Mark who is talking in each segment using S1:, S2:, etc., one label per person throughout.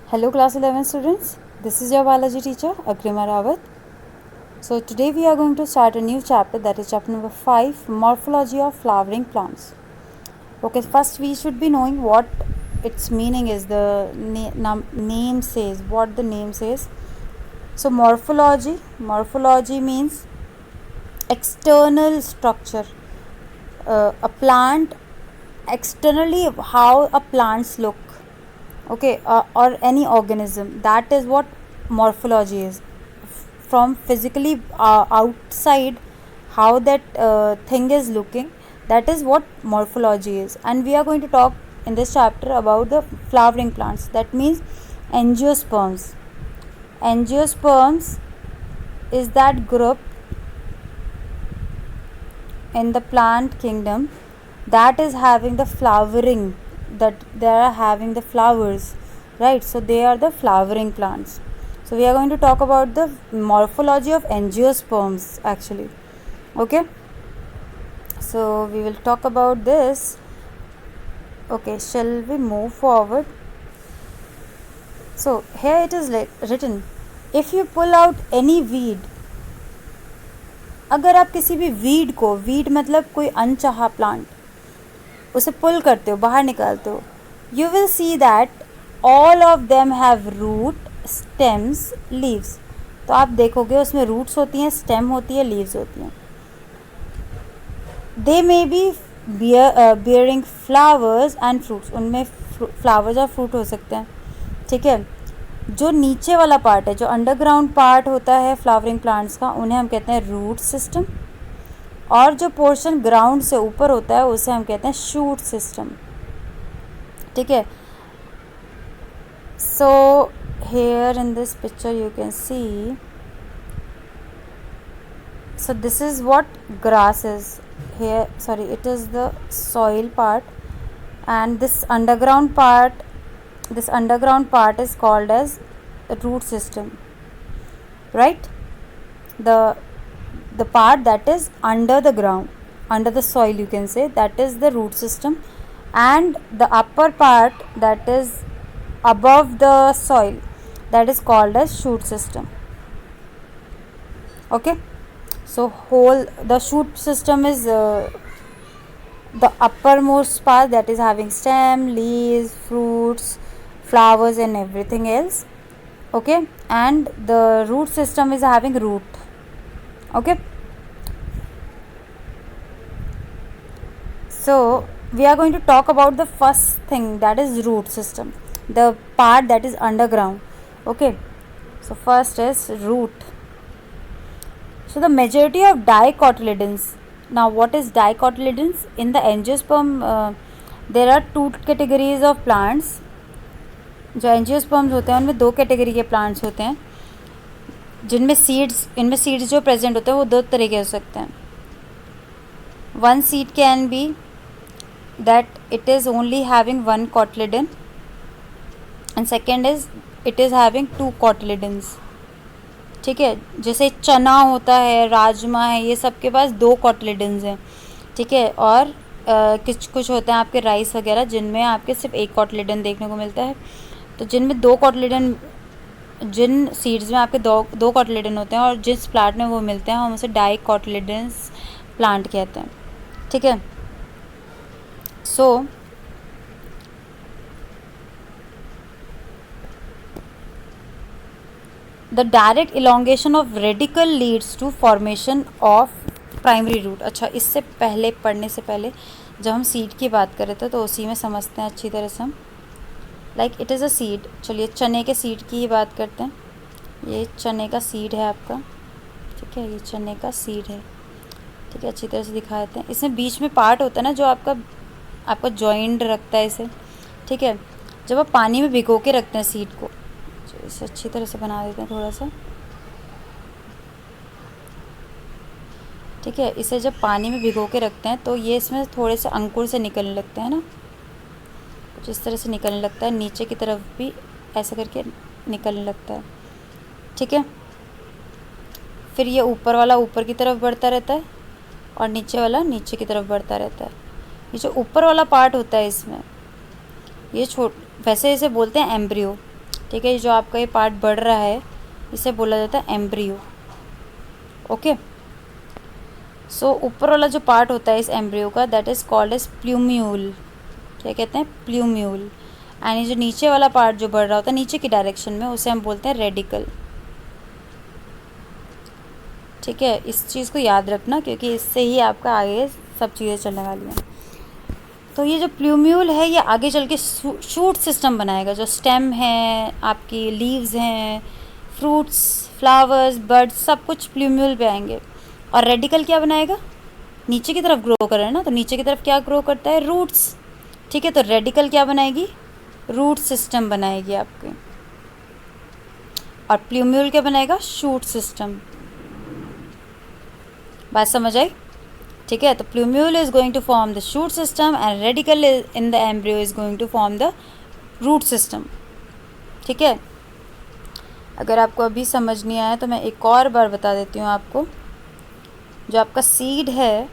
S1: Hello class 11 students, this is your biology teacher Agrima Rawat. So today we are going to start a new chapter, that is chapter number 5, Morphology of Flowering Plants. Okay, first we should be knowing what its meaning is, the name says, what the name says. So morphology means external structure, a plant externally, how a plants look, okay, or any organism. That is what morphology is. From physically outside, how that thing is looking, that is what morphology is. And we are going to talk in this chapter about the flowering plants. That means angiosperms. Angiosperms is that group in the plant kingdom that is having the flowering, that they are having the flowers, right? So they are the flowering plants. So we are going to talk about the morphology of angiosperms actually. Okay, so we will talk about this. Okay, shall we move forward? So here it is written, if you pull out any weed, अगर आप किसी भी weed को, weed मतलब कोई अनचाहा plant, उसे पुल करते हो, बाहर निकालते हो, you will see that all of them have root, stems, leaves. तो आप देखोगे उसमें रूट्स होती हैं, स्टेम होती है, लीव्स होती हैं. They may be bearing flowers and fruits, उनमें फ्लावर्स और फ्रूट हो सकते हैं. ठीक है, जो नीचे वाला पार्ट है, जो अंडरग्राउंड पार्ट होता है फ्लावरिंग प्लांट्स का, उन्हें हम कहते हैं रूट सिस्टम. और जो पोर्शन ग्राउंड से ऊपर होता है उसे हम कहते हैं शूट सिस्टम. ठीक है, so here in this picture you can see, so this is what grass is here, sorry, it is the soil part, and this underground part is called as root system, right? The part that is under the ground, under the soil, you can say, that is the root system, and the upper part that is above the soil, that is called as shoot system. Okay, so the shoot system is the uppermost part that is having stem, leaves, fruits, flowers and everything else. Okay, and the root system is having root. Okay, so we are going to talk about the first thing, that is root system, the part that is underground. Okay, so first is root. So the majority of dicotyledons. Now what is dicotyledons? In the angiosperm there are two categories of plants. जो angiosperms होते हैं उनमें दो category के plants होते हैं, जिनमें seeds, इनमें सीड्स जो प्रेजेंट होते हैं वो दो तरह के हो सकते हैं. One seed can be that it is only having one cotyledon, and second is it is having two cotyledons. ठीक है, जैसे चना होता है, राजमा है, ये सब के पास दो cotyledons हैं. ठीक है, और कुछ होते हैं आपके राइस वगैरह जिनमें आपके सिर्फ एक cotyledon देखने को मिलता है. तो जिनमें दो cotyledon, जिन सीड्स में आपके दो cotyledon होते हैं और जिस प्लांट में वो मिलते हैं, हम उसे डाइकोटिलेडन्स प्लांट कहते हैं. ठीक है, so the direct elongation of radicle leads to formation of primary root. अच्छा, इससे पहले पढ़ने से पहले जब हम सीड की बात कर रहे थे तो उसी में समझते हैं अच्छी तरह से हम. Like it is a seed. चलिए चने के सीड की ही बात करते हैं. ये चने का सीड है आपका. ठीक है, ये चने का सीड है. ठीक है, अच्छी तरह से दिखा देते हैं. इसमें बीच में पार्ट होता है ना जो आपका जॉइंट रखता है इसे. ठीक है, जब आप पानी में भिगो के रखते हैं सीड को, इसे अच्छी तरह से बना देते हैं थोड़ा सा. ठीक है, इसे जब पानी में भिगो के रखते हैं तो ये इसमें थोड़े से अंकुर से निकलने लगते हैं ना, कुछ इस तरह से निकलने लगता है, नीचे की तरफ भी ऐसा करके निकलने लगता है. ठीक है, फिर ये ऊपर वाला ऊपर की तरफ बढ़ता रहता है और नीचे वाला नीचे की तरफ बढ़ता रहता है. ये जो ऊपर वाला पार्ट होता है इसमें, ये वैसे इसे बोलते हैं एम्ब्रियो. ठीक है, जो आपका ये पार्ट बढ़ रहा है इसे बोला जाता है एम्ब्रियो। ओके, सो ऊपर वाला जो पार्ट होता है इस एम्ब्रियो का that is called as plumule. क्या कहते हैं? प्लूम्यूल। एंड ये जो नीचे वाला पार्ट जो बढ़ रहा होता है नीचे की डायरेक्शन में उसे हम बोलते हैं रेडिकल। ठीक है, इस चीज़ को याद रखना क्योंकि इससे ही आपका आगे सब चीज़ें चलने वाली हैं। तो ये जो प्लूम्यूल है ये आगे चल के शूट सिस्टम बनाएगा। जो स्टेम है, आपकी लीव्स हैं, फ्रूट्स, फ्लावर्स, बर्ड्स, सब कुछ प्लूम्यूल पे आएंगे। और रेडिकल क्या बनाएगा? नीचे की तरफ ग्रो कर रहा है ना, तो नीचे की तरफ क्या ग्रो करता है? रूट्स। ठीक है, तो रेडिकल क्या बनाएगी? रूट सिस्टम बनाएगी आपके। और प्लूम्यूल क्या बनाएगा? Shoot system. बात समझ आई? ठीक है, तो plumule is going to form the shoot system and radical in the embryo is going to form the root system. ठीक है, अगर आपको अभी समझ नहीं आया तो मैं एक और बार बता देती हूँ आपको। जो आपका सीड है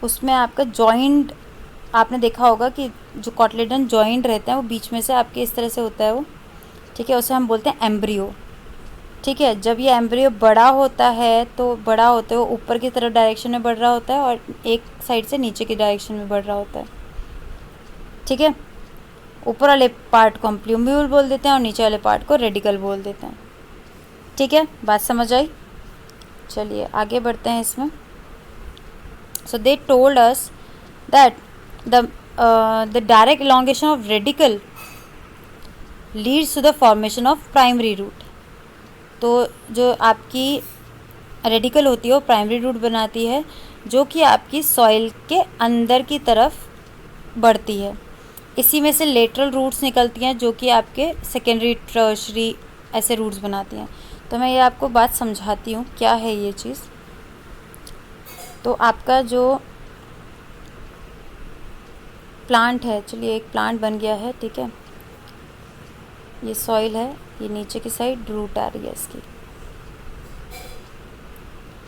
S1: उसमें आपका जॉइंट, आपने देखा होगा कि जो कॉटलेडन जॉइंट रहते हैं वो बीच में से आपके इस तरह से होता है वो। ठीक है, उसे हम बोलते हैं एम्ब्रियो। ठीक है, जब ये एम्ब्रियो बड़ा होता है तो बड़ा होते हुए ऊपर की तरफ डायरेक्शन में बढ़ रहा होता है और एक साइड से नीचे की डायरेक्शन में बढ़ रहा होता है। ठीक है, ऊपर वाले पार्ट को हम प्लूम्यूल बोल देते हैं और नीचे वाले पार्ट को रेडिकल बोल देते हैं। ठीक है, बात समझ आई? चलिए आगे बढ़ते हैं इसमें। So they told us that the direct elongation of radical leads to the formation of primary root. तो जो आपकी रेडिकल होती है वो प्राइमरी रूट बनाती है जो कि आपकी सॉइल के अंदर की तरफ बढ़ती है। इसी में से लेटरल रूट्स निकलती हैं जो कि आपके सेकेंडरी, टर्शरी ऐसे रूट्स बनाती हैं। तो मैं ये आपको बात समझाती हूँ क्या है ये चीज़। तो आपका जो प्लांट है, चलिए एक प्लांट बन गया है। ठीक है, ये सॉइल है, ये नीचे की साइड रूट आ रही है इसकी।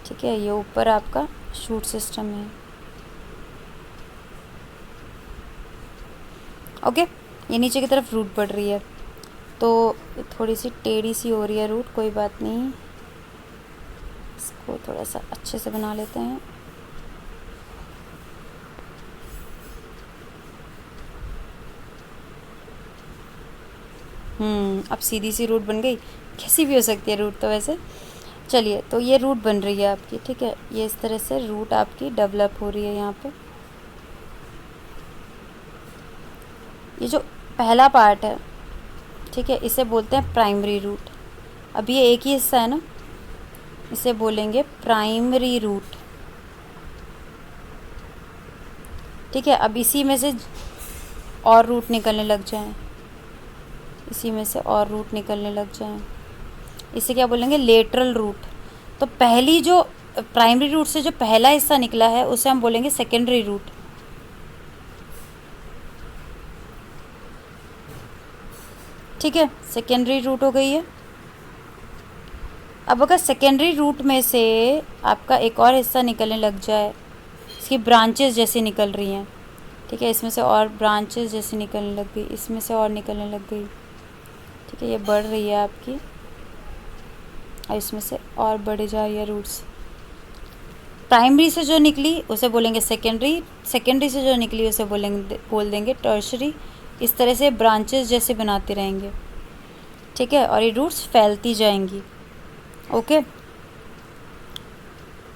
S1: ठीक है, ये ऊपर आपका शूट सिस्टम है। ओके, ये नीचे की तरफ रूट बढ़ रही है तो थोड़ी सी टेढ़ी सी हो रही है रूट, कोई बात नहीं, इसको थोड़ा सा अच्छे से बना लेते हैं। अब सीधी सी रूट बन गई, कैसी भी हो सकती है रूट तो वैसे। चलिए, तो ये रूट बन रही है आपकी। ठीक है, ये इस तरह से रूट आपकी डेवलप हो रही है यहाँ पे। ये जो पहला पार्ट है, ठीक है, इसे बोलते हैं प्राइमरी रूट। अब ये एक ही हिस्सा है ना, इसे बोलेंगे प्राइमरी रूट। ठीक है, अब इसी में से और रूट निकलने लग जाएं, इसी में से और रूट निकलने लग जाएं, इसे क्या बोलेंगे? Lateral root. तो पहली जो प्राइमरी रूट से जो पहला हिस्सा निकला है उसे हम बोलेंगे सेकेंडरी रूट। ठीक है, सेकेंडरी रूट हो गई है। अब अगर सेकेंडरी रूट में से आपका एक और हिस्सा निकलने लग जाए, इसकी ब्रांचेस जैसी निकल रही हैं। ठीक है, इसमें से और ब्रांचेस जैसी निकलने लग गई, इसमें से और निकलने लग गई। ठीक है, ये बढ़ रही है आपकी और इसमें से और बढ़े जा रही है रूट्स। प्राइमरी से जो निकली उसे बोलेंगे सेकेंडरी, सेकेंडरी से जो निकली उसे बोल देंगे टर्शरी। इस तरह से ब्रांचेस जैसे बनाते रहेंगे। ठीक है, और ये रूट्स फैलती जाएंगी। ओके,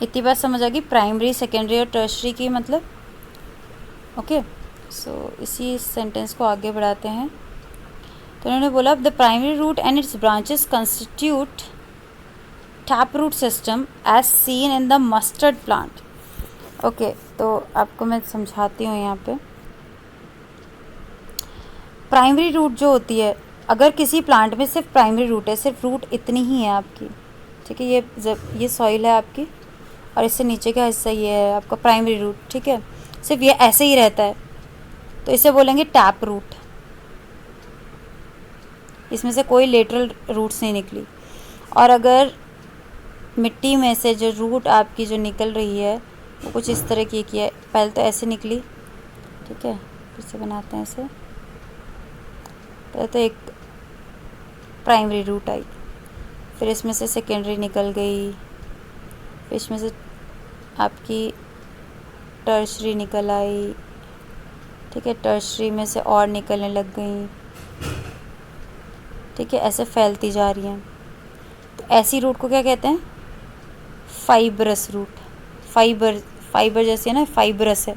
S1: इतनी बात समझ आ गई प्राइमरी, सेकेंडरी और टर्शरी की मतलब। ओके, सो इसी सेंटेंस को आगे बढ़ाते हैं। तो उन्होंने बोला the primary root and its branches constitute tap root system as seen in the mustard plant. Okay, तो आपको मैं समझाती हूँ यहाँ पे। प्राइमरी रूट जो होती है, अगर किसी प्लांट में सिर्फ प्राइमरी रूट है, सिर्फ रूट इतनी ही है आपकी। ठीक है, ये सॉइल है आपकी और इससे नीचे का हिस्सा ये है आपका प्राइमरी रूट। ठीक है, सिर्फ ये ऐसे ही रहता है तो इसे बोलेंगे टैप रूट। इसमें से कोई लेटरल रूट्स नहीं निकली। और अगर मिट्टी में से जो रूट आपकी जो निकल रही है वो कुछ इस तरह की है, पहले तो ऐसे निकली। ठीक है, फिर से बनाते हैं इसे। पहले तो एक प्राइमरी रूट आई, फिर इसमें से सेकेंडरी निकल गई, फिर इसमें से आपकी टर्शरी निकल आई, ठीक है, टर्शरी में से और निकलने लग गई, ठीक है, ऐसे फैलती जा रही हैं। तो ऐसी रूट को क्या कहते हैं? Fibrous root. फाइबर जैसे है ना, फाइब्रस है,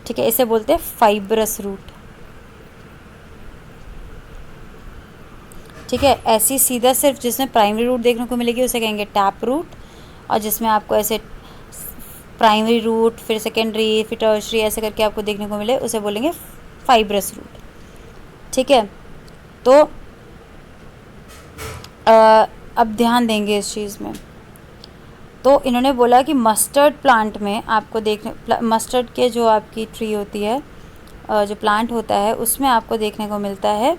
S1: ठीक है, इसे बोलते हैं फाइब्रस रूट, ठीक है। ऐसी सीधा सिर्फ जिसमें प्राइमरी रूट देखने को मिलेगी उसे कहेंगे टैप रूट, और जिसमें आपको ऐसे प्राइमरी रूट फिर सेकेंडरी फिर टर्शरी ऐसे करके आपको देखने को मिले उसे बोलेंगे फाइब्रस रूट, ठीक है। तो अब ध्यान देंगे इस चीज़ में। तो इन्होंने बोला कि मस्टर्ड प्लांट में आपको देखने, मस्टर्ड के जो आपकी ट्री होती है, जो प्लांट होता है उसमें आपको देखने को मिलता है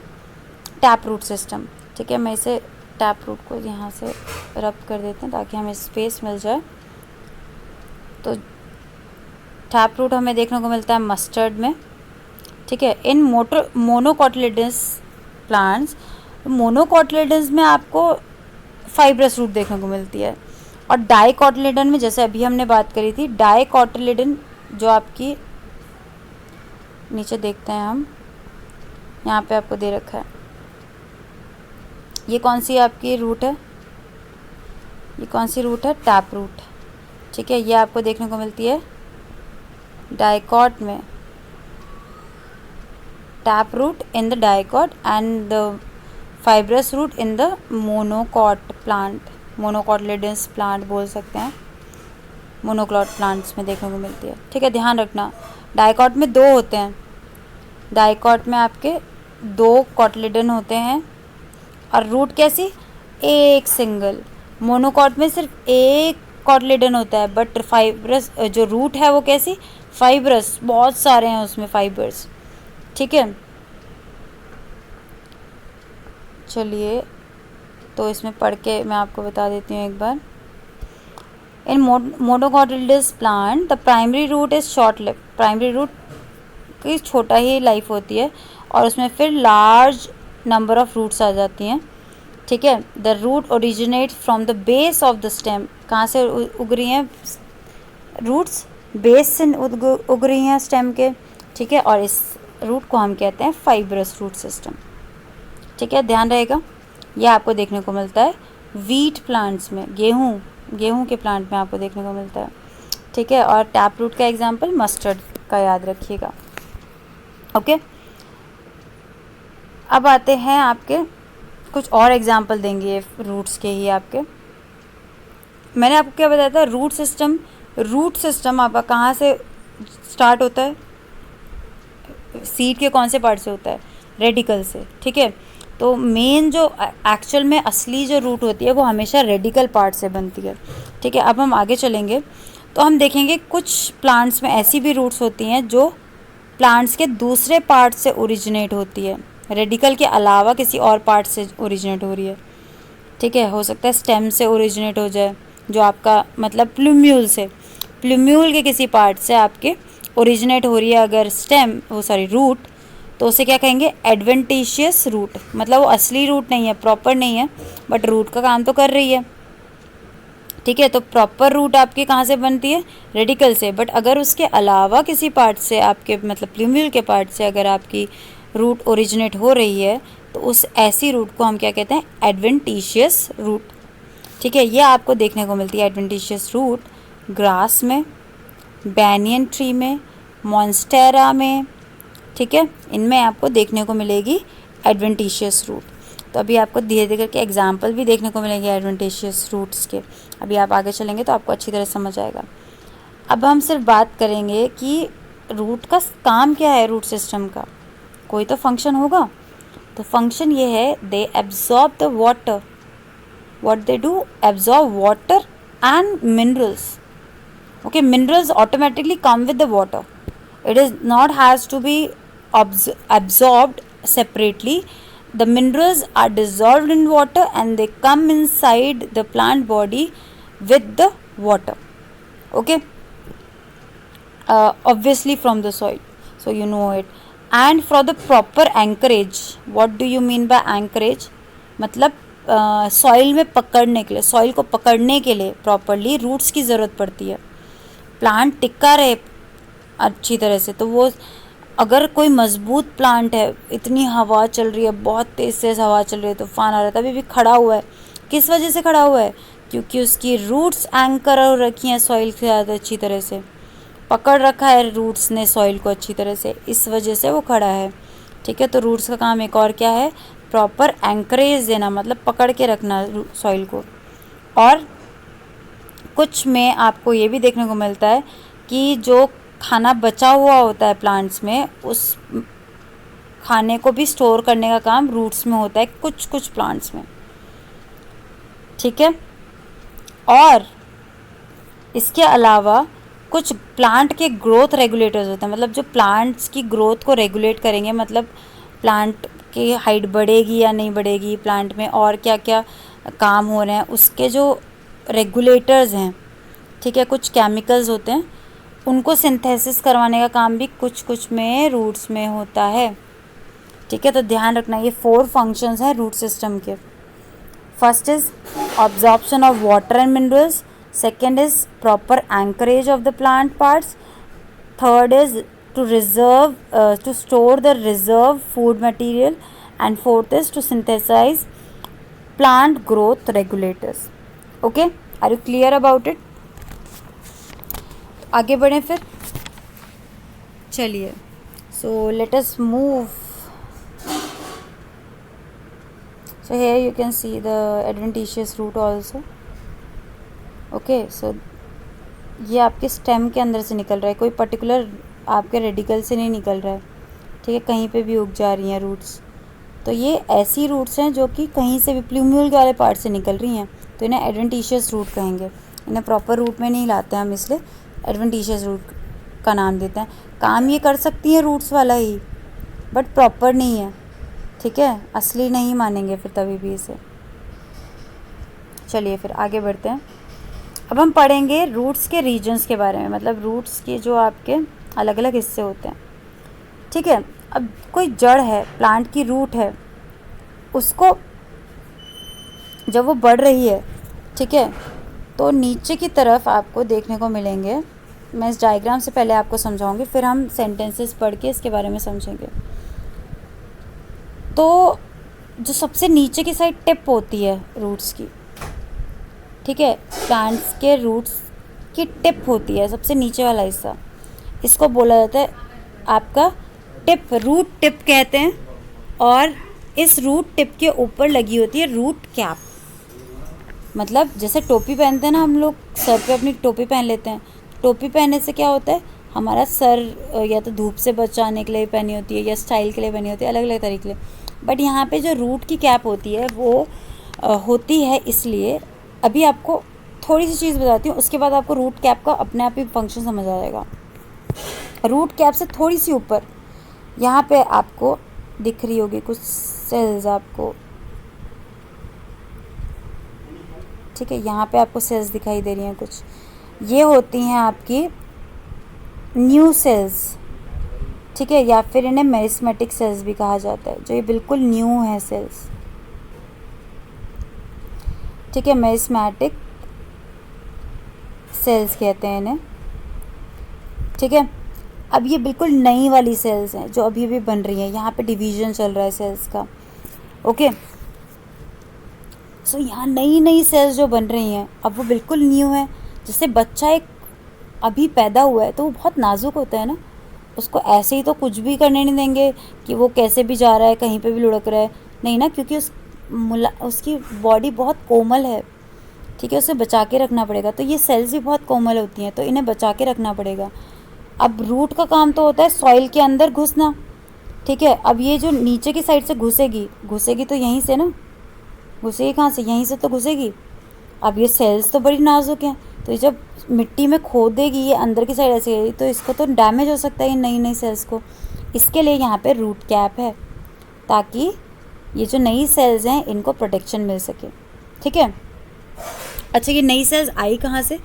S1: टैप रूट सिस्टम, ठीक है। मैं इसे टैप रूट को यहाँ से रब कर देते हैं ताकि हमें स्पेस मिल जाए। तो टैप रूट हमें देखने को मिलता है मस्टर्ड में, ठीक है। इन मोनोकोटिलेडन्स प्लांट्स, मोनोकोटिलेडन्स में आपको फाइब्रस रूट देखने को मिलती है, और डाइकोटिलेडन में जैसे अभी हमने बात करी थी, डाइकोटिलेडन जो आपकी नीचे देखते हैं हम, यहाँ पे आपको दे रखा है, ये कौन सी आपकी रूट है? ये कौन सी रूट है? टैप रूट, ठीक है। ये आपको देखने को मिलती है डाइकॉट में, tap root in the dicot and the fibrous root in the monocot plant, monocotyledons plant बोल सकते हैं, मोनोक्लॉट प्लांट्स में देखने को मिलती है, ठीक है। ध्यान रखना डाइकॉट में दो होते हैं, डाइकॉट में आपके दो कोटिलेडन होते हैं, और रूट कैसी? एक सिंगल। मोनोकॉट में सिर्फ एक कोटिलेडन होता है, बट फाइब्रस जो रूट है वो कैसी? फाइब्रस, बहुत सारे हैं उसमें फाइबर्स, ठीक है। चलिए तो इसमें पढ़ के मैं आपको बता देती हूँ एक बार। In monocotyledons plant the primary root is short live, primary root की छोटा ही लाइफ होती है और उसमें फिर लार्ज नंबर ऑफ रूट्स आ जाती हैं, ठीक है। The root originate from the base of the stem, कहाँ से उग रही हैं रूट्स? बेस से उग रही हैं स्टेम के, ठीक है। और इस रूट को हम कहते हैं फाइब्रस रूट सिस्टम, ठीक है, ध्यान रहेगा। यह आपको देखने को मिलता है वीट प्लांट्स में, गेहूं के प्लांट में आपको देखने को मिलता है, ठीक है। और टैप रूट का एग्जांपल मस्टर्ड का याद रखिएगा, ओके। अब आते हैं आपके कुछ और एग्जांपल देंगे रूट्स के ही आपके। मैंने आपको क्या बताया था? रूट सिस्टम आपका कहाँ से स्टार्ट होता है? सीड के कौन से पार्ट से होता है? रेडिकल से, ठीक है। तो मेन जो एक्चुअल में असली जो रूट होती है वो हमेशा रेडिकल पार्ट से बनती है, ठीक है। अब हम आगे चलेंगे तो हम देखेंगे कुछ प्लांट्स में ऐसी भी रूट्स होती हैं जो प्लांट्स के दूसरे पार्ट से ओरिजिनेट होती है, रेडिकल के अलावा किसी और पार्ट से ओरिजिनेट हो रही है, ठीक है। हो सकता है स्टेम से ओरिजिनेट हो जाए, जो आपका मतलब प्लूम्यूल से, प्लूम्यूल के किसी पार्ट से आपके ओरिजिनेट हो रही है अगर रूट, तो उसे क्या कहेंगे? Adventitious root. मतलब वो असली रूट नहीं है, प्रॉपर नहीं है, बट रूट का काम तो कर रही है, ठीक है। तो प्रॉपर रूट आपकी कहाँ से बनती है? रेडिकल से। बट अगर उसके अलावा किसी पार्ट से आपके मतलब प्लूम्यूल के पार्ट से अगर आपकी रूट ओरिजिनेट हो रही है तो उस ऐसी रूट को हम क्या कहते हैं? एडवेंटिशियस रूट, ठीक है। ये आपको देखने को मिलती है एडवेंटिशियस रूट ग्रास में, बैनियन ट्री में, मॉन्स्टेरा में, ठीक है। इनमें आपको देखने को मिलेगी एडवेंटिशियस रूट। तो अभी आपको धीरे धीरे करके एग्जाम्पल भी देखने को मिलेंगे एडवेंटिशियस रूट्स के। अभी आप आगे चलेंगे तो आपको अच्छी तरह समझ आएगा। अब हम सिर्फ बात करेंगे कि रूट का काम क्या है, रूट सिस्टम का कोई तो फंक्शन होगा। तो फंक्शन ये है, they absorb the water, what they do? Absorb water and minerals, okay. Minerals automatically come with the water, it is not has to be absorbed separately. The minerals are dissolved in water and they come inside the plant body with the water, okay. Obviously from the soil, so you know it. And for the proper anchorage, what do you mean by anchorage? मतलब soil में पकड़ने के लिए, soil को पकड़ने के लिए properly roots की ज़रूरत पड़ती है। प्लांट टिका रहे अच्छी तरह से, तो वो अगर कोई मजबूत प्लांट है, इतनी हवा चल रही है, बहुत तेज़ तेज़ हवा चल रही है, तूफान आ रहा है, तभी भी खड़ा हुआ है, किस वजह से खड़ा हुआ है? क्योंकि उसकी रूट्स एंकर हो रखी हैं सॉइल के साथ, अच्छी तरह से पकड़ रखा है रूट्स ने सॉइल को अच्छी तरह से, इस वजह से वो खड़ा है। ठीक है, तो रूट्स का काम एक और क्या है? प्रॉपर एंकरेज देना, मतलब पकड़ के रखना सॉइल को। और कुछ में आपको ये भी देखने को मिलता है कि जो खाना बचा हुआ होता है प्लांट्स में, उस खाने को भी स्टोर करने का काम रूट्स में होता है कुछ कुछ प्लांट्स में। ठीक है, और इसके अलावा कुछ प्लांट के ग्रोथ रेगुलेटर्स होते हैं, मतलब जो प्लांट्स की ग्रोथ को रेगुलेट करेंगे, मतलब प्लांट की हाइट बढ़ेगी या नहीं बढ़ेगी, प्लांट में और क्या क्या काम हो रहे हैं, उसके जो रेगुलेटर्स हैं। ठीक है, कुछ केमिकल्स होते हैं, उनको सिंथेसिस करवाने का काम भी कुछ कुछ में रूट्स में होता है। ठीक है, तो ध्यान रखना, ये 4 फंक्शंस हैं रूट सिस्टम के। First is absorption of water and minerals, second is proper anchorage of the plant parts, third is to store the reserve food material, and fourth is to synthesize plant growth regulators. Okay, are you clear about it? आगे बढ़ें फिर, चलिए, so let us move. So here you can see the adventitious root also. Okay, so ये आपके stem के अंदर से निकल रहा है, कोई पर्टिकुलर आपके रेडिकल से नहीं निकल रहा है। ठीक है, कहीं पे भी उग जा रही हैं रूट्स, तो ये ऐसी रूट्स हैं जो कि कहीं से भी प्लूम्यूल वाले पार्ट से निकल रही हैं, तो इन्हें एडवेंटिशियस रूट कहेंगे। इन्हें प्रॉपर रूट में नहीं लाते हैं हम, इसलिए एडवेंटिशियस रूट का नाम देते हैं। काम ये कर सकती हैं रूट्स वाला ही, बट प्रॉपर नहीं है। ठीक है, असली नहीं मानेंगे फिर तभी भी इसे। चलिए फिर आगे बढ़ते हैं। अब हम पढ़ेंगे रूट्स के रीजन्स के बारे में, मतलब रूट्स के जो आपके अलग अलग हिस्से होते हैं। ठीक है, अब कोई जड़ है, प्लांट की रूट है, उसको जब वो बढ़ रही है, ठीक है, तो नीचे की तरफ आपको देखने को मिलेंगे। मैं इस डायग्राम से पहले आपको समझाऊंगी, फिर हम सेंटेंसेस पढ़ के इसके बारे में समझेंगे। तो जो सबसे नीचे की साइड टिप होती है रूट्स की, ठीक है, प्लांट्स के रूट्स की टिप होती है, सबसे नीचे वाला हिस्सा, इसको बोला जाता है आपका टिप, रूट टिप कहते हैं। और इस रूट टिप के ऊपर लगी होती है रूट कैप, मतलब जैसे टोपी पहनते हैं ना हम लोग, सर पे अपनी टोपी पहन लेते हैं। टोपी पहनने से क्या होता है, हमारा सर या तो धूप से बचाने के लिए पहनी होती है या स्टाइल के लिए पहनी होती है, अलग अलग तरीके के लिए। बट यहाँ पे जो रूट की कैप होती है वो होती है इसलिए, अभी आपको थोड़ी सी चीज़ बताती हूँ, उसके बाद आपको रूट कैप का अपने आप ही फंक्शन समझ आ जाएगा। रूट कैप से थोड़ी सी ऊपर यहाँ पे आपको दिख रही होगी कुछ सेल्स आपको, ठीक है, यहाँ पे आपको सेल्स दिखाई दे रही हैं कुछ, ये होती हैं आपकी न्यू सेल्स। ठीक है, या फिर इन्हें मेरिस्मेटिक सेल्स भी कहा जाता है, जो ये बिल्कुल न्यू है सेल्स। ठीक है, मेरिस्मेटिक सेल्स कहते हैं इन्हें। ठीक है, अब ये बिल्कुल नई वाली सेल्स हैं जो अभी अभी बन रही हैं, यहाँ पे डिवीजन चल रहा है सेल्स का। ओके, सो यहाँ नई नई सेल्स जो बन रही हैं अब वो बिल्कुल न्यू है। जैसे बच्चा एक अभी पैदा हुआ है तो वो बहुत नाजुक होता है ना, उसको ऐसे ही तो कुछ भी करने नहीं देंगे कि वो कैसे भी जा रहा है, कहीं पे भी लुढ़क रहा है, नहीं ना, क्योंकि उसकी बॉडी बहुत कोमल है। ठीक है, उसे बचा के रखना पड़ेगा। तो ये सेल्स भी बहुत कोमल होती हैं, तो इन्हें बचा के रखना पड़ेगा। अब रूट का काम तो होता है सॉइल के अंदर घुसना। ठीक है, अब ये जो नीचे की साइड से घुसेगी तो यहीं से ना, घुसेगी कहाँ से, यहीं से तो घुसेगी। अब ये सेल्स तो बड़ी नाजुक हैं, तो ये जब मिट्टी में खोदेगी, ये अंदर की साइड ऐसे गई तो इसको तो डैमेज हो सकता है ये नई नई सेल्स को। इसके लिए यहाँ पे रूट कैप है, ताकि ये जो नई सेल्स हैं इनको प्रोटेक्शन मिल सके। ठीक है, अच्छा, ये नई सेल्स आई कहाँ से,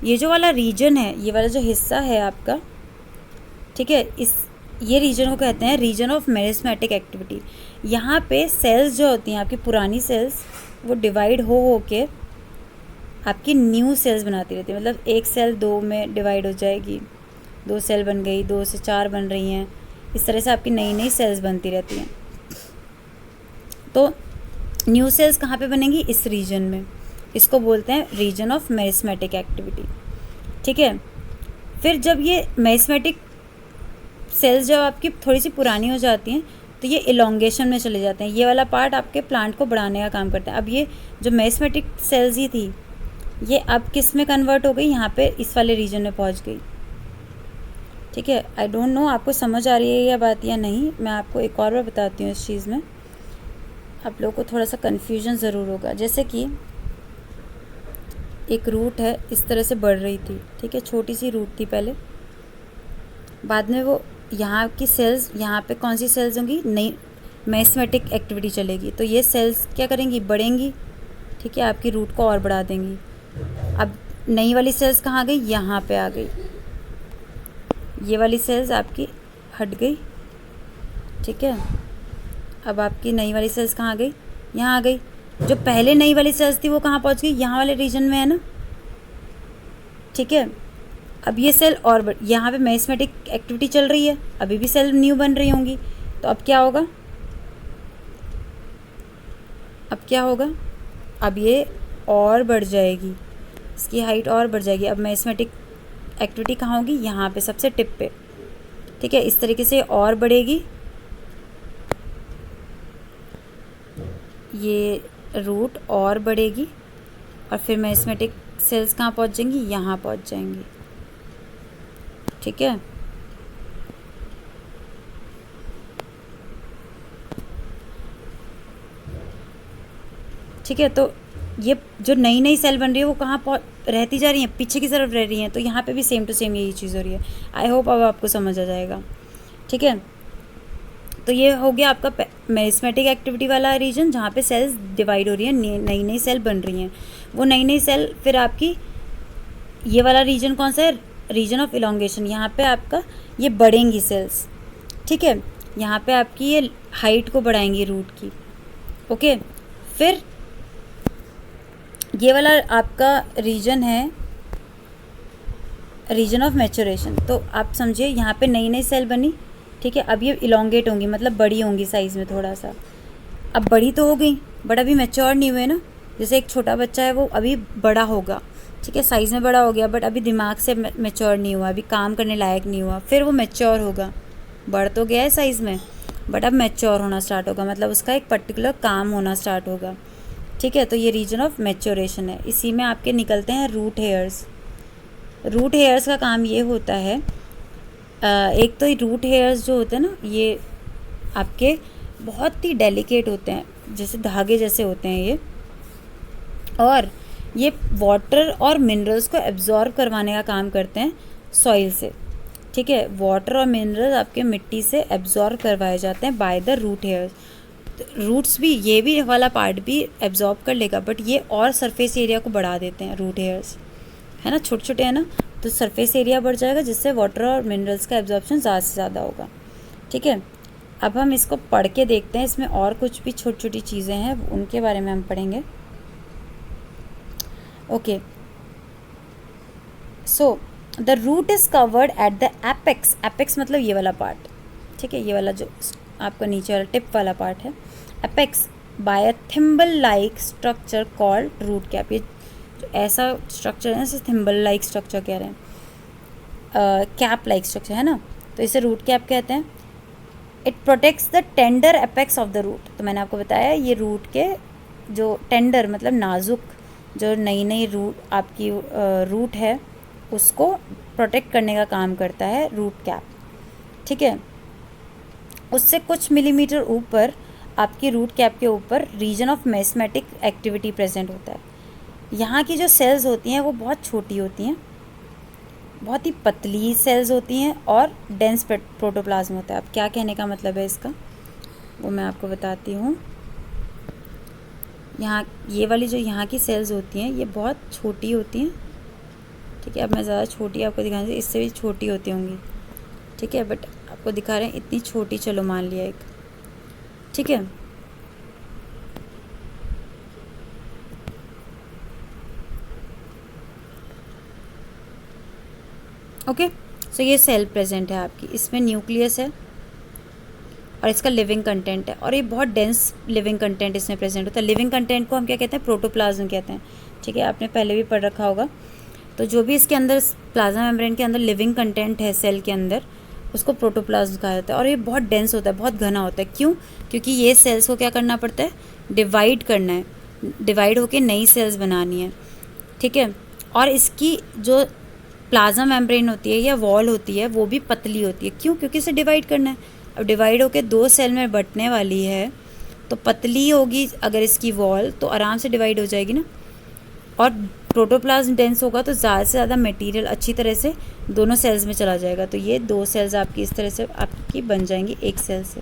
S1: ये जो वाला रीजन है, ये वाला जो हिस्सा है आपका, ठीक है, ये रीजन को कहते हैं रीजन ऑफ मेरिस्मेटिक एक्टिविटी। यहाँ पे सेल्स जो होती हैं आपकी पुरानी सेल्स, वो डिवाइड हो के आपकी न्यू सेल्स बनाती रहती है। मतलब एक सेल 2 में डिवाइड हो जाएगी, 2 सेल बन गई, 2 से 4 बन रही हैं, इस तरह से आपकी नई नई सेल्स बनती रहती हैं। तो न्यू सेल्स कहाँ पे बनेंगी? इस रीजन में। इसको बोलते हैं रीजन ऑफ मेरिस्मेटिक एक्टिविटी। ठीक है, फिर जब ये मेरिस्मेटिक सेल्स जब आपकी थोड़ी सी पुरानी हो जाती हैं तो ये इलोंगेशन में चले जाते हैं। ये वाला पार्ट आपके प्लांट को बढ़ाने का काम करता है। अब ये जो मेरिस्मेटिक सेल्स ही थी, ये अब किस में कन्वर्ट हो गई? यहाँ पे इस वाले रीजन में पहुँच गई। ठीक है, आई डोंट नो आपको समझ आ रही है यह बात या नहीं। मैं आपको एक और बार बताती हूँ इस चीज़ में, आप लोगों को थोड़ा सा कन्फ्यूजन ज़रूर होगा। जैसे कि एक रूट है, इस तरह से बढ़ रही थी। ठीक है, छोटी सी रूट थी पहले, बाद में वो यहाँ की सेल्स, यहाँ पे कौन सी सेल्स होंगी? नई मेरिस्मेटिक एक्टिविटी चलेगी, तो ये सेल्स क्या करेंगी? बढ़ेंगी। ठीक है, आपकी रूट को और बढ़ा देंगी। अब नई वाली सेल्स कहाँ आ गई? यहाँ पे आ गई। ये वाली सेल्स आपकी हट गई। ठीक है, अब आपकी नई वाली सेल्स कहाँ आ गई? यहाँ आ गई। जो पहले नई वाली सेल्स थी वो कहाँ पहुँच गई? यहाँ वाले रीजन में है ना। ठीक है, अब ये सेल और यहाँ पे मेरिस्मेटिक एक्टिविटी चल रही है, अभी भी सेल न्यू बन रही होंगी, तो अब क्या होगा? अब ये और बढ़ जाएगी, इसकी हाइट और बढ़ जाएगी। अब मेरिस्मेटिक एक्टिविटी कहाँ होगी? यहाँ पे सबसे टिप पे। ठीक है, इस तरीके से और बढ़ेगी। ये रूट और बढ़ेगी और फिर मेरिस्मेटिक सेल्स कहाँ पहुँच जाएंगी? यहाँ पहुँच जाएंगी। ठीक है, ठीक है, तो ये जो नई नई सेल बन रही है वो कहाँ रहती जा रही हैं? पीछे की तरफ रह रही हैं। तो यहाँ पे भी सेम टू सेम यही चीज़ हो रही है। आई होप अब आपको समझ आ जाएगा। ठीक है, तो ये हो गया आपका मेरिस्मेटिक एक्टिविटी वाला रीजन, जहाँ पे सेल्स डिवाइड हो रही हैं, नई नई सेल बन रही हैं। वो नई नई सेल फिर आपकी, ये वाला रीजन कौन सा है? Region of elongation. यहाँ पे आपका ये बढ़ेंगी सेल्स। ठीक है, यहाँ पे आपकी ये हाइट को बढ़ाएंगी रूट की। ओके, फिर ये वाला आपका रीजन है रीजन ऑफ मैच्योरेशन। तो आप समझिए यहाँ पे नई नई सेल बनी। ठीक है, अब ये इलोंगेट होंगी, मतलब बड़ी होंगी साइज़ में थोड़ा सा। अब बड़ी तो हो गई, बट अभी मैच्योर नहीं हुए ना। जैसे एक छोटा बच्चा है, वो अभी बड़ा होगा। ठीक है, साइज़ में बड़ा हो गया, बट अभी दिमाग से मैच्योर नहीं हुआ, अभी काम करने लायक नहीं हुआ। फिर वो मैच्योर होगा, बढ़ तो गया है साइज़ में, बट अब मैच्योर होना स्टार्ट होगा, मतलब उसका एक पर्टिकुलर काम होना स्टार्ट होगा। ठीक है, तो ये रीजन ऑफ मैच्योरेशन है। इसी में आपके निकलते हैं रूट हेयर्स। रूट हेयर्स का काम ये होता है, एक तो रूट हेयर्स जो होते हैं ना, ये आपके बहुत ही डेलिकेट होते हैं, जैसे धागे जैसे होते हैं ये, और ये वाटर और मिनरल्स को एब्जॉर्ब करवाने का काम करते हैं सॉइल से। ठीक है, वाटर और मिनरल्स आपके मिट्टी से एब्जॉर्ब करवाए जाते हैं by the root hairs. Roots भी, ये भी वाला पार्ट भी एब्जॉर्ब कर लेगा, बट ये और सरफेस एरिया को बढ़ा देते हैं रूट हेयर्स, है ना, छोटे छोटे है ना, तो सरफेस एरिया बढ़ जाएगा, जिससे वाटर और मिनरल्स का एब्जॉर्प्शन ज़्यादा से ज़्यादा होगा। ठीक है, अब हम इसको पढ़ के देखते हैं, इसमें और कुछ भी छोटी छोटी चीज़ें हैं, उनके बारे में हम पढ़ेंगे। Okay, so the root is covered at the apex. Apex मतलब ये वाला पार्ट। ठीक है, ये वाला जो आपका नीचे वाला टिप वाला पार्ट है, apex, by a thimble like structure called root cap. ये ऐसा स्ट्रक्चर है, जैसे थिम्बल लाइक स्ट्रक्चर कह रहे हैं, कैप लाइक स्ट्रक्चर है ना, तो इसे रूट कैप कहते हैं। It protects the tender apex of the root. तो मैंने आपको बताया ये रूट के जो टेंडर मतलब नाजुक जो नई नई रूट आपकी रूट है, उसको प्रोटेक्ट करने का काम करता है रूट कैप। ठीक है, उससे कुछ मिलीमीटर ऊपर आपकी रूट कैप के ऊपर region of meristematic activity present होता है। यहाँ की जो सेल्स होती हैं वो बहुत छोटी होती हैं, बहुत ही पतली सेल्स होती हैं, और डेंस प्रोटोप्लाज्म होता है। अब क्या कहने का मतलब है इसका, वो मैं आपको बताती हूँ। यहाँ ये वाली जो यहाँ की सेल्स होती हैं ये बहुत छोटी होती हैं। ठीक है, अब मैं ज़्यादा छोटी आपको दिखाने से, इससे भी छोटी होती होंगी। ठीक है, बट अब आपको दिखा रहे हैं इतनी छोटी, चलो मान लिया एक, ठीक है। ओके, सो ये सेल प्रेजेंट है आपकी, इसमें न्यूक्लियस है और इसका लिविंग कंटेंट है, और ये बहुत डेंस लिविंग कंटेंट इसमें प्रेजेंट होता है। लिविंग कंटेंट को हम क्या कहते हैं, प्रोटोप्लाज्म कहते हैं, ठीक है, आपने पहले भी पढ़ रखा होगा। तो जो भी इसके अंदर प्लाज्मा मेम्ब्रेन के अंदर लिविंग कंटेंट है सेल के अंदर, उसको प्रोटोप्लाज्म कहा जाता है। और ये बहुत डेंस होता है, बहुत घना होता है। क्यों? क्योंकि ये सेल्स को क्या करना पड़ता है, डिवाइड करना है, डिवाइड होकर नई सेल्स बनानी है, ठीक है। और इसकी जो प्लाज्मा मेम्ब्रेन होती है या वॉल होती है वो भी पतली होती है। क्यों? क्योंकि इसे डिवाइड करना है। अब डिवाइड होकर 2 सेल में बंटने वाली है तो पतली होगी अगर इसकी वॉल, तो आराम से डिवाइड हो जाएगी ना। और प्रोटोप्लाज्म डेंस होगा तो ज़्यादा से ज़्यादा मटेरियल अच्छी तरह से दोनों सेल्स में चला जाएगा। तो ये 2 सेल्स आपकी इस तरह से आपकी बन जाएंगी एक सेल से,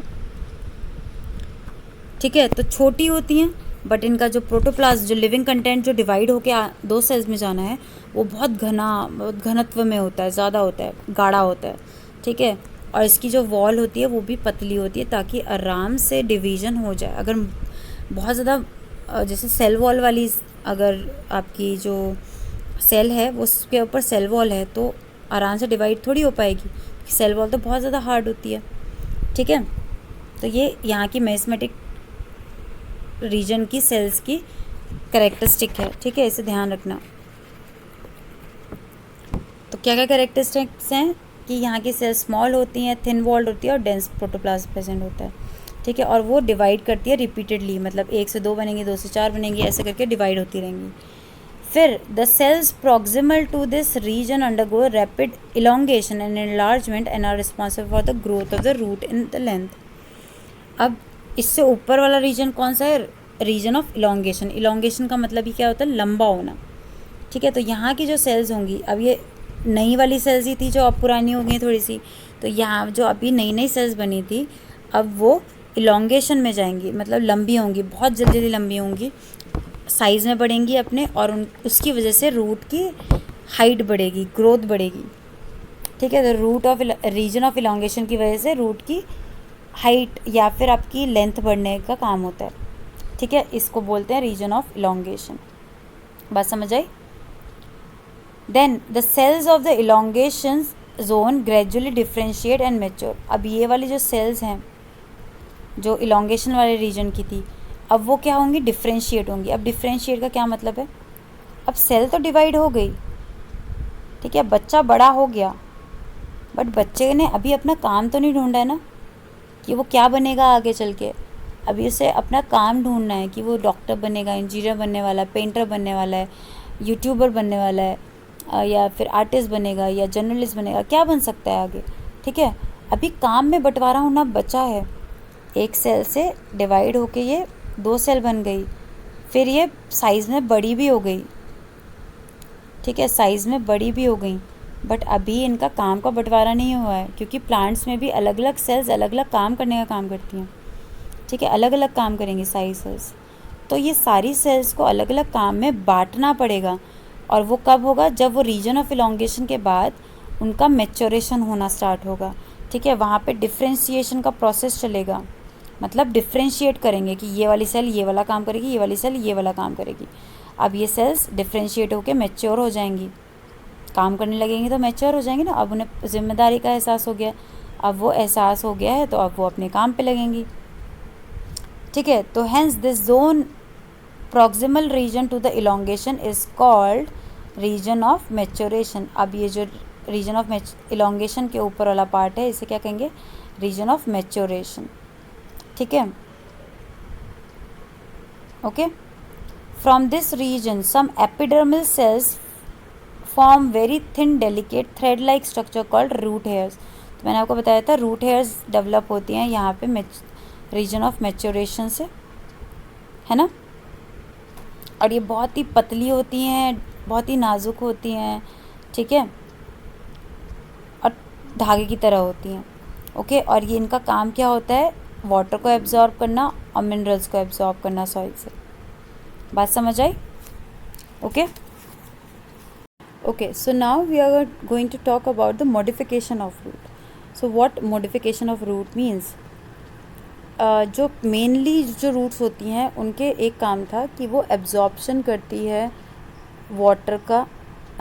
S1: ठीक है। तो छोटी होती हैं बट इनका जो प्रोटोप्लाज्म, जो लिविंग कंटेंट जो डिवाइड होके 2 सेल्स में जाना है वो बहुत घना, बहुत घनत्व में होता है, ज़्यादा होता है, गाढ़ा होता है, ठीक है। और इसकी जो वॉल होती है वो भी पतली होती है ताकि आराम से डिवीज़न हो जाए। अगर बहुत ज़्यादा जैसे सेल वॉल वाली, अगर आपकी जो सेल है वो उसके ऊपर सेल वॉल है तो आराम से डिवाइड थोड़ी हो पाएगी, सेल वॉल तो बहुत ज़्यादा हार्ड होती है, ठीक है। तो ये यहाँ की मेरिस्मेटिक रीजन की सेल्स की कैरेक्टरिस्टिक है, ठीक है, इसे ध्यान रखना। तो क्या क्या कैरेक्टरिस्टिक्स हैं कि यहाँ की सेल्स स्मॉल होती हैं, थिन वॉल्ड होती है और डेंस प्रोटोप्लाज्म प्रेजेंट होता है, ठीक है। और वो डिवाइड करती है रिपीटेडली, मतलब 1 से 2 बनेंगी, 2 से 4 बनेंगी, ऐसे करके डिवाइड होती रहेंगी। फिर the cells proximal to this region undergo rapid elongation and enlargement and are responsible for the growth of the root in the length. अब इससे ऊपर वाला रीजन कौन सा है, रीजन ऑफ इलोंगेशन। इलोंगेशन का मतलब ही क्या होता है, लंबा होना, ठीक है। तो यहाँ की जो सेल्स होंगी, अब ये नई वाली सेल्स ही थी जो अब पुरानी हो गई थोड़ी सी, तो यहाँ जो अभी नई नई सेल्स बनी थी अब वो इलोंगेशन में जाएंगी, मतलब लंबी होंगी, बहुत जल्दी जल्दी लंबी होंगी, साइज़ में बढ़ेंगी अपने, और उसकी वजह से रूट की हाइट बढ़ेगी, ग्रोथ बढ़ेगी, ठीक है। तो root of region of elongation की वजह से रूट की हाइट या फिर आपकी लेंथ बढ़ने का काम होता है, ठीक है। इसको बोलते हैं रीजन ऑफ इलोंगेशन। बात समझ आई? Then the cells of the elongation zone gradually differentiate and mature. अब ये वाली जो सेल्स हैं जो इलोंगेशन वाले रीजन की थी, अब वो क्या होंगी, डिफ्रेंशिएट होंगी। अब डिफ्रेंशिएट का क्या मतलब है, अब सेल तो डिवाइड हो गई, ठीक है, बच्चा बड़ा हो गया, बट बच्चे ने अभी अपना काम तो नहीं ढूंढा है ना कि वो क्या बनेगा आगे चल के। अभी उसे अपना काम ढूंढना है कि वो डॉक्टर बनेगा, इंजीनियर बनने वाला है, पेंटर बनने वाला है, यूट्यूबर बनने वाला है, या फिर आर्टिस्ट बनेगा या जर्नलिस्ट बनेगा, क्या बन सकता है आगे, ठीक है। अभी काम में बंटवारा होना बचा है, एक सेल से डिवाइड होके ये 2 सेल बन गई, फिर ये साइज़ में बड़ी भी हो गई, ठीक है, साइज़ में बड़ी भी हो गई, बट अभी इनका काम का बंटवारा नहीं हुआ है क्योंकि प्लांट्स में भी अलग अलग सेल्स अलग अलग काम करने का काम करती हैं, ठीक है, अलग अलग काम करेंगी सारी सेल्स। तो ये सारी सेल्स को अलग अलग काम में बांटना पड़ेगा, और वो कब होगा, जब वो रीजन ऑफ इलोंगेशन के बाद उनका मैच्योरेशन होना स्टार्ट होगा, ठीक है। वहाँ पे डिफ्रेंशिएशन का प्रोसेस चलेगा, मतलब डिफ्रेंशिएट करेंगे कि ये वाली सेल ये वाला काम करेगी, ये वाली सेल ये वाला काम करेगी। अब ये सेल्स डिफ्रेंशिएट होकर मैच्योर हो जाएंगी, काम करने लगेंगी तो मैच्योर हो जाएंगी ना। अब उन्हें जिम्मेदारी का एहसास हो गया, अब वो एहसास हो गया है तो अब वो अपने काम पे लगेंगी, ठीक है। तो hence this zone proximal region to the elongation is called region of maturation. अब ये जो रीजन ऑफ इलोंगेशन के ऊपर वाला पार्ट है इसे क्या कहेंगे, रीजन ऑफ मैच्योरेशन, ठीक है, okay. From this region some epidermal cells form very thin delicate thread like structure called root hairs. तो मैंने आपको बताया था रूट हेयर्स डेवलप होती हैं यहाँ पे रीजन ऑफ मैच्योरेशन से, है ना। और ये बहुत ही पतली होती हैं, बहुत ही नाजुक होती हैं, ठीक है, और धागे की तरह होती हैं, ओके। और ये इनका काम क्या होता है, वाटर को एब्जॉर्ब करना और मिनरल्स को एब्जॉर्ब करना सॉइल से। बात समझ आई? Okay okay, so now we are going to talk about the modification of root. So what modification of root means, जो मेनली जो रूट्स होती हैं उनके एक काम था कि वो एब्जॉर्प्शन करती है वाटर का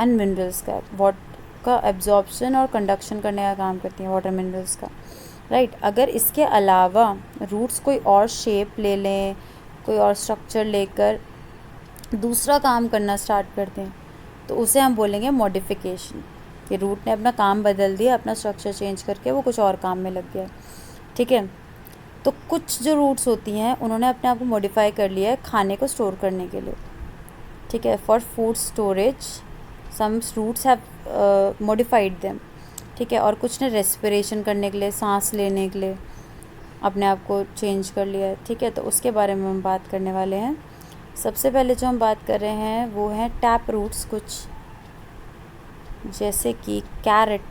S1: एंड मिनरल्स का, वाटर का एब्जॉर्प्शन और कंडक्शन करने का काम करती हैं वाटर मिनरल्स का, राइट। अगर इसके अलावा रूट्स कोई और शेप ले लें, कोई और स्ट्रक्चर लेकर दूसरा काम करना स्टार्ट करते हैं तो उसे हम बोलेंगे मॉडिफिकेशन, कि रूट ने अपना काम बदल दिया, अपना स्ट्रक्चर चेंज करके वो कुछ और काम में लग गया, ठीक है। तो कुछ जो रूट्स होती हैं उन्होंने अपने आप को मॉडिफाई कर लिया है खाने को स्टोर करने के लिए, ठीक है, for food storage some roots have modified them, ठीक है। और कुछ ने रेस्पिरेशन करने के लिए, सांस लेने के लिए अपने आप को चेंज कर लिया है, ठीक है। तो उसके बारे में हम बात करने वाले हैं। सबसे पहले जो हम बात कर रहे हैं वो हैं टैप रूट्स, कुछ जैसे कि कैरेट,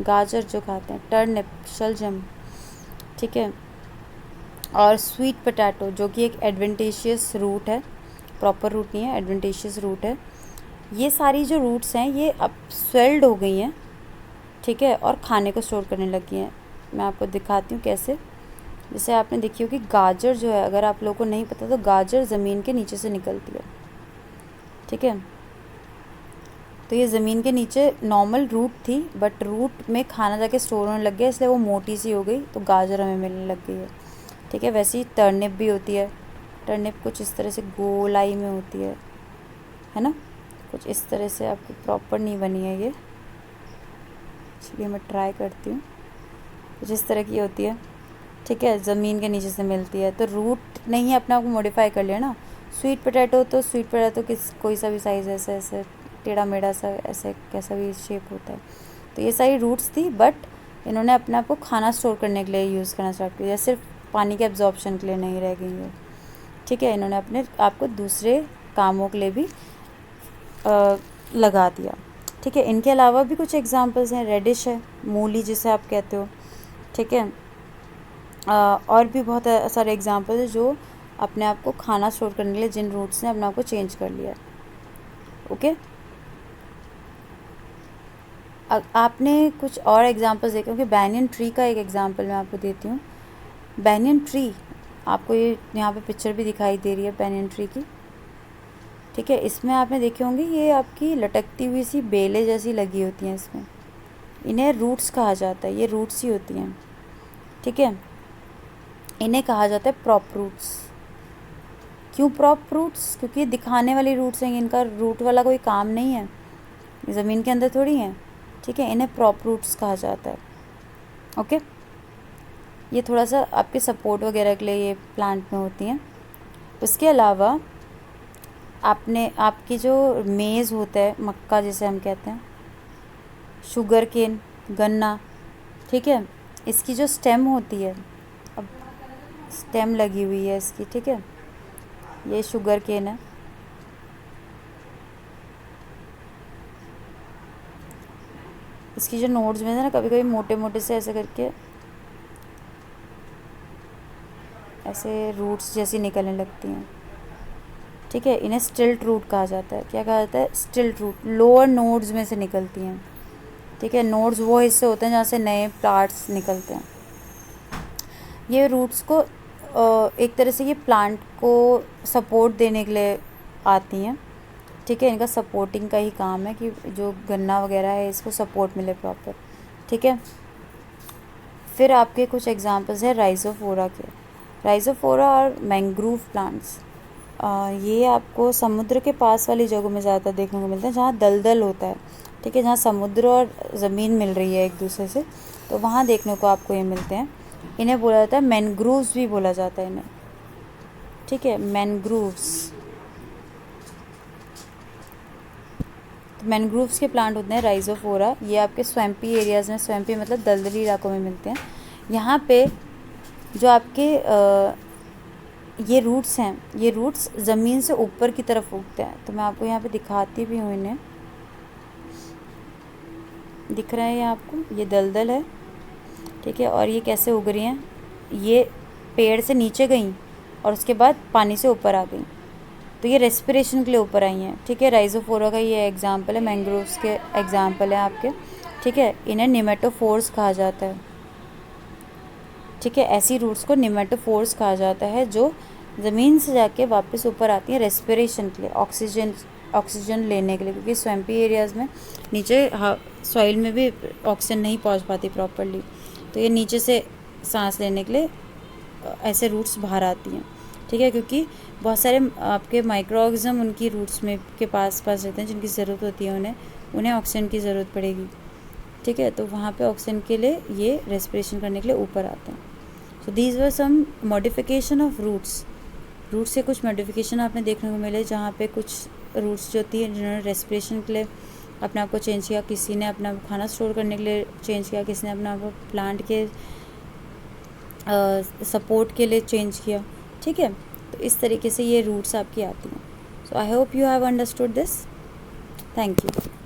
S1: गाजर जो खाते हैं, टर्निप, शलजम, ठीक है, और स्वीट पोटैटो जो कि एक एडवेंटिशियस रूट है, प्रॉपर रूट नहीं है, एडवेंटिशियस रूट है। ये सारी जो रूट्स हैं ये अब स्वेल्ड हो गई हैं, ठीक है, और खाने को स्टोर करने लगी हैं। मैं आपको दिखाती हूँ कैसे। जैसे आपने देखी होगी गाजर जो है, अगर आप लोगों को नहीं पता तो गाजर ज़मीन के नीचे से निकलती है, ठीक है। तो ये ज़मीन के नीचे नॉर्मल रूट थी, बट रूट में खाना जाके स्टोर होने लग गया, इसलिए वो मोटी सी हो गई, तो गाजर हमें मिलने लग गई है, ठीक है। वैसे ही टर्निप भी होती है, टर्निप कुछ इस तरह से गोलाई में होती है ना, कुछ इस तरह से। आपकी प्रॉपर नहीं बनी है ये, चलिए मैं ट्राई करती हूँ। कुछ इस तरह की होती है, ठीक है, ज़मीन के नीचे से मिलती है। तो रूट ने ही अपने आप को मॉडिफाई कर लिया ना। स्वीट पोटैटो तो स्वीट पोटैटो किस कोई सा भी साइज़ ऐसे ऐसे टेढ़ा मेढ़ा सा ऐसे कैसा भी शेप होता है। तो ये सारी रूट्स थी, बट इन्होंने अपने आप को खाना स्टोर करने के लिए यूज़ करना स्टार्ट किया, सिर्फ पानी के एब्जॉर्प्शन के लिए नहीं रह गई है, ठीक है। इन्होंने अपने आप को दूसरे कामों के लिए भी लगा दिया, ठीक है। इनके अलावा भी कुछ एग्जांपल्स हैं, रेडिश है, मूली जिसे आप कहते हो, ठीक है। और भी बहुत सारे एग्जांपल्स हैं जो अपने आप को खाना स्टोर करने के लिए जिन रूट्स ने अपने आप को चेंज कर लिया है, ओके। आपने कुछ और एग्जांपल्स देखे होंगे। बैनियन ट्री का एक एग्जांपल मैं आपको देती हूँ। बैनियन ट्री, आपको ये यहाँ पे पिक्चर भी दिखाई दे रही है बैनियन ट्री की, ठीक है। इसमें आपने देखे होंगे ये आपकी लटकती हुई सी बेलें जैसी लगी होती हैं इसमें, इन्हें रूट्स कहा जाता है, ये रूट्स ही होती हैं, ठीक है। इन्हें कहा जाता है प्रॉप रूट्स। क्यों प्रॉप रूट्स? क्योंकि ये दिखाने वाली रूट्स हैं, इनका रूट वाला कोई काम नहीं है, ज़मीन के अंदर थोड़ी हैं, ठीक है। इन्हें प्रॉप रूट्स कहा जाता है, ओके। ये थोड़ा सा आपके सपोर्ट वगैरह के लिए ये प्लांट में होती हैं। उसके अलावा आपकी जो मेज़ होता है, मक्का जिसे हम कहते हैं, शुगर केन, गन्ना, ठीक है, इसकी जो स्टेम होती है, अब स्टेम लगी हुई है इसकी, ठीक है, ये शुगर केन है, इसकी जो नोड्स में है ना, कभी कभी मोटे मोटे से ऐसे करके ऐसे रूट्स जैसी निकलने लगती हैं, ठीक है। इन्हें स्टिल्ट रूट कहा जाता है। क्या कहा जाता है? स्टिल्ट रूट। लोअर नोड्स में से निकलती हैं, ठीक है। नोड्स वो हिस्से होते हैं जहाँ से नए प्लांट्स निकलते हैं। ये रूट्स को एक तरह से ये प्लांट को सपोर्ट देने के लिए आती हैं, ठीक है। इनका सपोर्टिंग का ही काम है कि जो गन्ना वगैरह है इसको सपोर्ट मिले प्रॉपर, ठीक है। फिर आपके कुछ एग्जांपल्स हैं राइजोफोरा के। राइजोफोरा और मैंग्रोव प्लांट्स, ये आपको समुद्र के पास वाली जगहों में ज़्यादा देखने को मिलते हैं, जहाँ दलदल होता है, ठीक है, जहाँ समुद्र और ज़मीन मिल रही है एक दूसरे से, तो वहाँ देखने को आपको ये मिलते हैं। इन्हें बोला जाता है मैनग्रोव्स भी बोला जाता है इन्हें, ठीक है, मैनग्रोव्स। तो मैनग्रोव्स के प्लांट होते हैं राइजोफोरा। ये आपके स्वैम्पी एरियाज़ में, स्वैम्पी मतलब दलदली इलाकों में मिलते हैं। यहाँ पे जो आपके ये रूट्स हैं, ये रूट्स ज़मीन से ऊपर की तरफ उगते हैं। तो मैं आपको यहाँ पे दिखाती भी हूँ, इन्हें दिख रहा है ये आपको, ये दलदल है, ठीक है। और ये कैसे उग रही हैं, ये पेड़ से नीचे गई और उसके बाद पानी से ऊपर आ गई, तो ये रेस्पिरेशन के लिए ऊपर आई हैं, ठीक है। राइजोफोरा का ये एग्जाम्पल है, मैंग्रोव्स के एग्जाम्पल है आपके, ठीक है। इन्हें निमेटोफोर्स कहा जाता है, ठीक है। ऐसी रूट्स को निमेटोफोर्स कहा जाता है, जो ज़मीन से जाके वापस ऊपर आती हैं रेस्पिरेशन के लिए, ऑक्सीजन लेने के लिए, क्योंकि स्वैम्पी एरियाज़ में नीचे सॉइल में भी ऑक्सीजन नहीं पहुंच पाती प्रॉपरली, तो ये नीचे से सांस लेने के लिए ऐसे रूट्स बाहर आती हैं। ठीक है, क्योंकि बहुत सारे आपके माइक्रो ऑर्गेनिज्म उनकी रूट्स में के पास रहते हैं, जिनकी ज़रूरत होती है उन्हें ऑक्सीजन की ज़रूरत पड़ेगी। ठीक है, तो वहाँ पे ऑक्सीजन के लिए ये रेस्पिरेशन करने के लिए ऊपर आते हैं। So these were some modification of roots से कुछ मॉडिफिकेशन आपने देखने को मिले, जहाँ पे कुछ रूट्स जो होती हैं जिन्होंने रेस्पिरेशन के लिए अपने आप को चेंज किया, किसी ने अपना खाना स्टोर करने के लिए चेंज किया, किसी ने अपना आप प्लांट के सपोर्ट के लिए चेंज किया। ठीक है, तो इस तरीके से ये रूट्स आपकी आती हैं। So I hope you have understood this. Thank you.